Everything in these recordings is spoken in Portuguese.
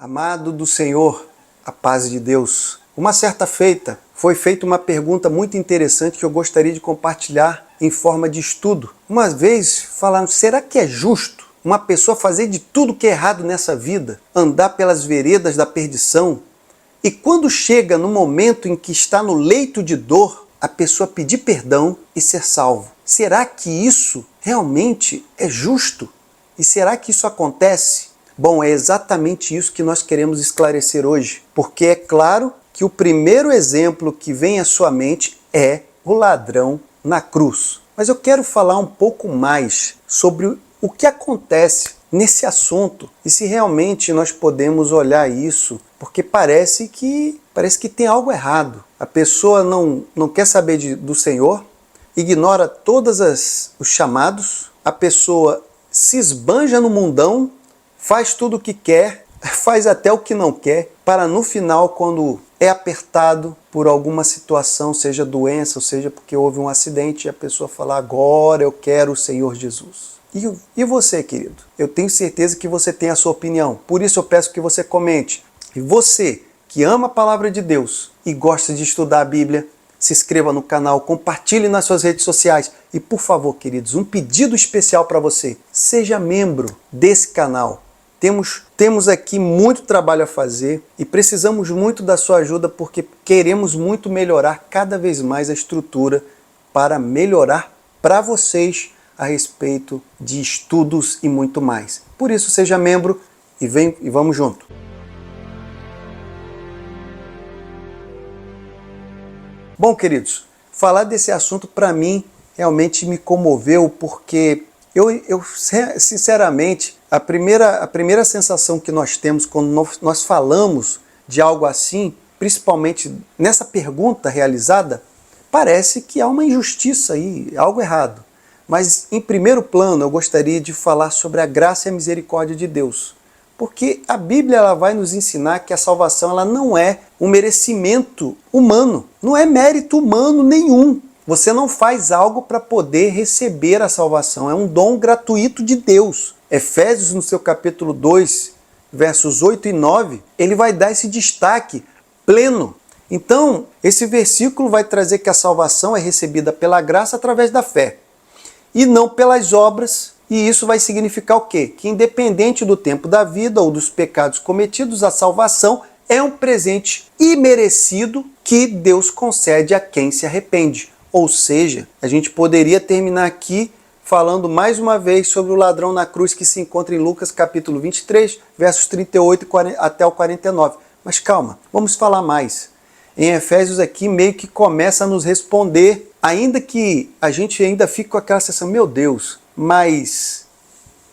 Amado do Senhor, a paz de Deus. Uma certa feita, foi feita uma pergunta muito interessante que eu gostaria de compartilhar em forma de estudo. Uma vez falaram, será que é justo uma pessoa fazer de tudo que é errado nessa vida, andar pelas veredas da perdição, e quando chega no momento em que está no leito de dor, a pessoa pedir perdão e ser salvo? Será que isso realmente é justo? E será que isso acontece? Bom, é exatamente isso que nós queremos esclarecer hoje, porque é claro que o primeiro exemplo que vem à sua mente é o ladrão na cruz. Mas eu quero falar um pouco mais sobre o que acontece nesse assunto e se realmente nós podemos olhar isso, porque parece que tem algo errado. A pessoa não quer saber do Senhor, ignora todos os chamados, a pessoa se esbanja no mundão, faz tudo o que quer, faz até o que não quer, para no final, quando é apertado por alguma situação, seja doença, ou seja porque houve um acidente, a pessoa fala, agora eu quero o Senhor Jesus. E você, querido? Eu tenho certeza que você tem a sua opinião, por isso eu peço que você comente. E você, que ama a palavra de Deus e gosta de estudar a Bíblia, se inscreva no canal, compartilhe nas suas redes sociais e, por favor, queridos, um pedido especial para você, seja membro desse canal. Temos aqui muito trabalho a fazer e precisamos muito da sua ajuda porque queremos muito melhorar cada vez mais a estrutura para melhorar para vocês a respeito de estudos e muito mais. Por isso, seja membro e vamos junto. Bom, queridos, falar desse assunto para mim realmente me comoveu porque eu sinceramente, a primeira sensação que nós temos quando nós falamos de algo assim, principalmente nessa pergunta realizada, parece que há uma injustiça aí, algo errado. Mas em primeiro plano eu gostaria de falar sobre a graça e a misericórdia de Deus. Porque a Bíblia ela vai nos ensinar que a salvação ela não é um merecimento humano, não é mérito humano nenhum. Você não faz algo para poder receber a salvação, é um dom gratuito de Deus. Efésios, no seu capítulo 2, versos 8 e 9, ele vai dar esse destaque pleno. Então, esse versículo vai trazer que a salvação é recebida pela graça através da fé, e não pelas obras. E isso vai significar o quê? Que independente do tempo da vida ou dos pecados cometidos, a salvação é um presente imerecido que Deus concede a quem se arrepende. Ou seja, a gente poderia terminar aqui falando mais uma vez sobre o ladrão na cruz que se encontra em Lucas capítulo 23, versos 38 até o 49. Mas calma, vamos falar mais. Em Efésios aqui meio que começa a nos responder, ainda que a gente ainda fique com aquela sensação, meu Deus, mas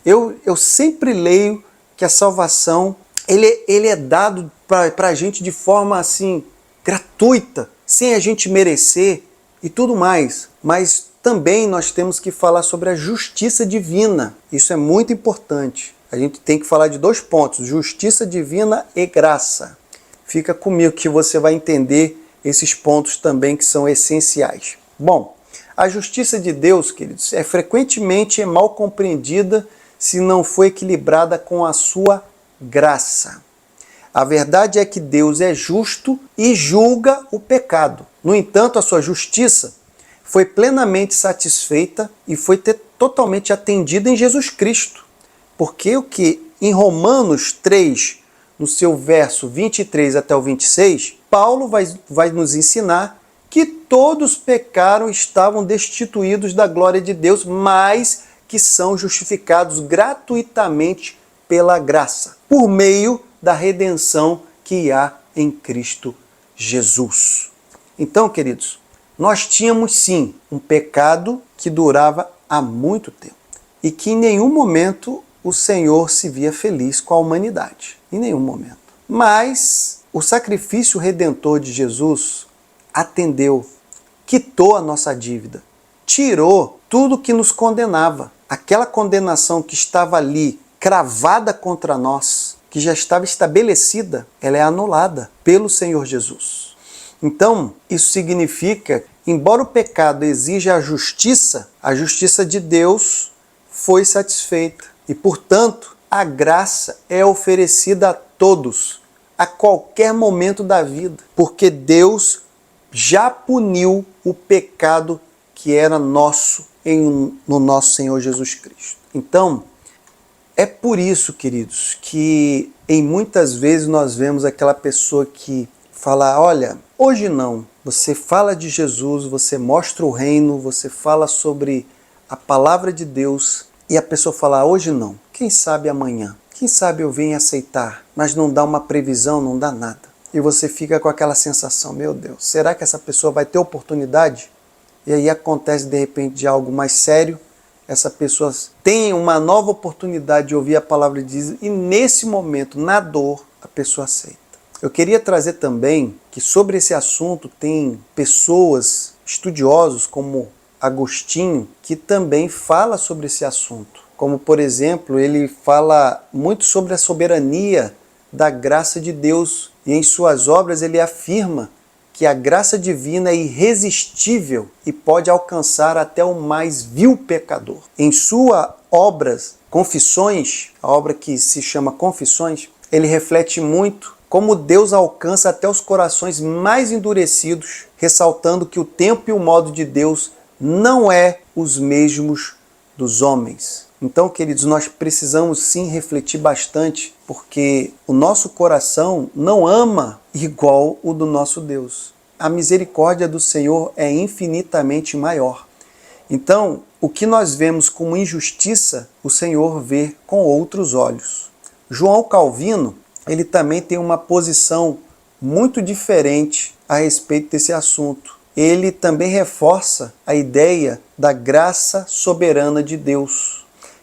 eu sempre leio que a salvação ele é dado para a gente de forma assim gratuita, sem a gente merecer e tudo mais. Mas também nós temos que falar sobre a justiça divina. Isso é muito importante. A gente tem que falar de dois pontos, justiça divina e graça. Fica comigo que você vai entender esses pontos também que são essenciais. Bom, a justiça de Deus, queridos, frequentemente mal compreendida se não for equilibrada com a sua graça. A verdade é que Deus é justo e julga o pecado. No entanto, a sua justiça foi plenamente satisfeita e foi totalmente atendida em Jesus Cristo. Porque o que em Romanos 3, no seu verso 23 até o 26, Paulo vai nos ensinar que todos pecaram e estavam destituídos da glória de Deus, mas que são justificados gratuitamente pela graça, por meio da redenção que há em Cristo Jesus. Então, queridos, nós tínhamos sim um pecado que durava há muito tempo e que em nenhum momento o Senhor se via feliz com a humanidade, em nenhum momento. Mas o sacrifício redentor de Jesus atendeu, quitou a nossa dívida, tirou tudo que nos condenava. Aquela condenação que estava ali, cravada contra nós, que já estava estabelecida, ela é anulada pelo Senhor Jesus. Então, isso significa, embora o pecado exija a justiça de Deus foi satisfeita. E, portanto, a graça é oferecida a todos, a qualquer momento da vida, porque Deus já puniu o pecado que era nosso no nosso Senhor Jesus Cristo. Então, é por isso, queridos, que em muitas vezes nós vemos aquela pessoa que fala, olha, hoje não. Você fala de Jesus, você mostra o reino, você fala sobre a palavra de Deus e a pessoa fala, hoje não. Quem sabe amanhã? Quem sabe eu venho aceitar? Mas não dá uma previsão, não dá nada. E você fica com aquela sensação, meu Deus, será que essa pessoa vai ter oportunidade? E aí acontece de repente de algo mais sério, essa pessoa tem uma nova oportunidade de ouvir a palavra de Deus e nesse momento, na dor, a pessoa aceita. Eu queria trazer também que sobre esse assunto tem pessoas, estudiosos como Agostinho, que também fala sobre esse assunto. Como, por exemplo, ele fala muito sobre a soberania da graça de Deus e em suas obras ele afirma que a graça divina é irresistível e pode alcançar até o mais vil pecador. Em sua obra Confissões, a obra que se chama Confissões, ele reflete muito como Deus alcança até os corações mais endurecidos, ressaltando que o tempo e o modo de Deus não é os mesmos dos homens. Então, queridos, nós precisamos sim refletir bastante, porque o nosso coração não ama igual o do nosso Deus. A misericórdia do Senhor é infinitamente maior. Então, o que nós vemos como injustiça, o Senhor vê com outros olhos. João Calvino, ele também tem uma posição muito diferente a respeito desse assunto. Ele também reforça a ideia da graça soberana de Deus.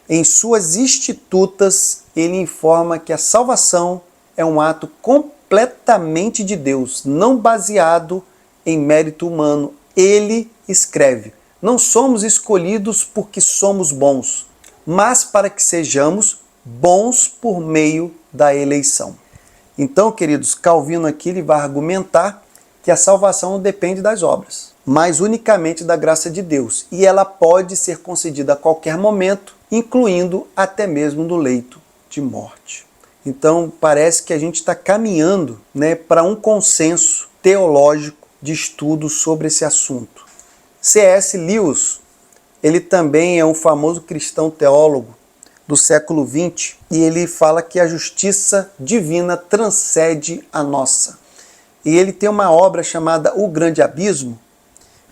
Em suas Institutas, ele informa que a salvação é um ato completamente de Deus, não baseado em mérito humano. Ele escreve, não somos escolhidos porque somos bons, mas para que sejamos bons por meio da eleição. Então, queridos, Calvino aqui ele vai argumentar que a salvação não depende das obras, mas unicamente da graça de Deus. E ela pode ser concedida a qualquer momento, incluindo até mesmo no leito de morte. Então, parece que a gente está caminhando, para um consenso teológico de estudo sobre esse assunto. C.S. Lewis, ele também é um famoso cristão teólogo do século XX, e ele fala que a justiça divina transcende a nossa. E ele tem uma obra chamada O Grande Abismo,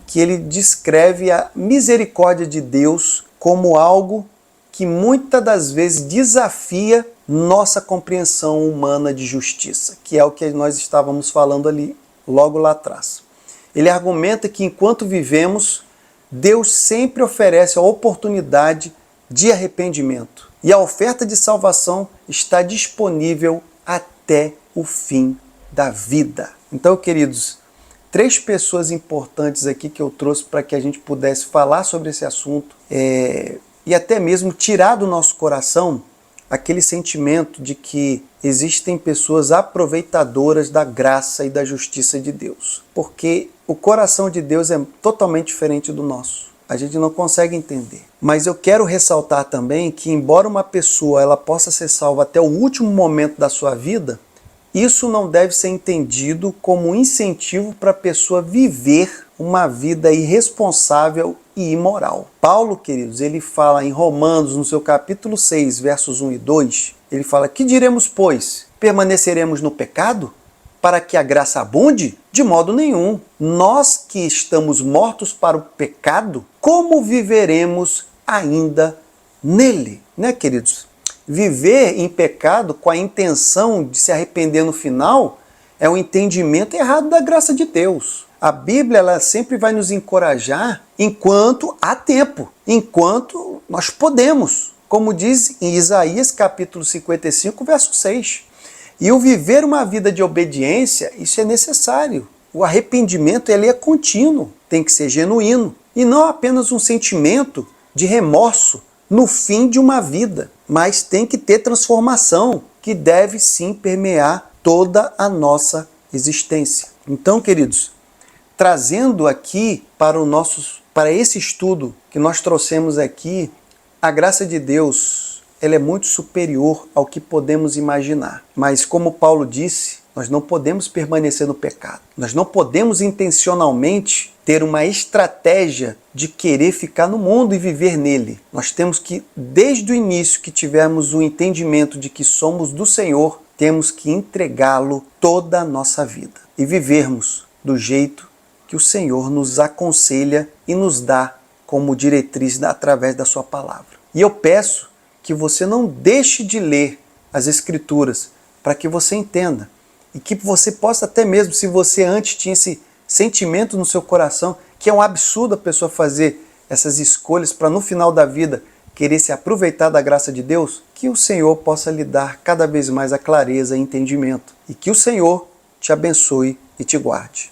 que ele descreve a misericórdia de Deus como algo que muitas das vezes desafia nossa compreensão humana de justiça, que é o que nós estávamos falando ali logo lá atrás. Ele argumenta que enquanto vivemos, Deus sempre oferece a oportunidade de arrependimento e a oferta de salvação está disponível até o fim da vida. Então, queridos, 3 pessoas importantes aqui que eu trouxe para que a gente pudesse falar sobre esse assunto e até mesmo tirar do nosso coração aquele sentimento de que existem pessoas aproveitadoras da graça e da justiça de Deus. Porque o coração de Deus é totalmente diferente do nosso. A gente não consegue entender. Mas eu quero ressaltar também que, embora uma pessoa ela possa ser salva até o último momento da sua vida, isso não deve ser entendido como um incentivo para a pessoa viver uma vida irresponsável e imoral. Paulo, queridos, ele fala em Romanos, no seu capítulo 6, versos 1 e 2, ele fala, que diremos, pois? Permaneceremos no pecado para que a graça abunde? De modo nenhum. Nós que estamos mortos para o pecado, como viveremos ainda nele? Queridos? Viver em pecado com a intenção de se arrepender no final é um entendimento errado da graça de Deus. A Bíblia ela sempre vai nos encorajar enquanto há tempo, enquanto nós podemos. Como diz em Isaías capítulo 55, verso 6. E o viver uma vida de obediência, isso é necessário. O arrependimento ele é contínuo, tem que ser genuíno. E não apenas um sentimento de remorso no fim de uma vida, mas tem que ter transformação, que deve sim permear toda a nossa existência. Então, queridos, trazendo aqui para esse estudo que nós trouxemos aqui, a graça de Deus, ela é muito superior ao que podemos imaginar. Mas como Paulo disse, nós não podemos permanecer no pecado. Nós não podemos intencionalmente ter uma estratégia de querer ficar no mundo e viver nele. Nós temos que, desde o início que tivermos o entendimento de que somos do Senhor, temos que entregá-lo toda a nossa vida e vivermos do jeito que o Senhor nos aconselha e nos dá como diretriz através da sua palavra. E eu peço que você não deixe de ler as Escrituras para que você entenda e que você possa até mesmo, se você antes tinha esse sentimento no seu coração, que é um absurdo a pessoa fazer essas escolhas para no final da vida querer se aproveitar da graça de Deus, que o Senhor possa lhe dar cada vez mais a clareza e entendimento e que o Senhor te abençoe e te guarde.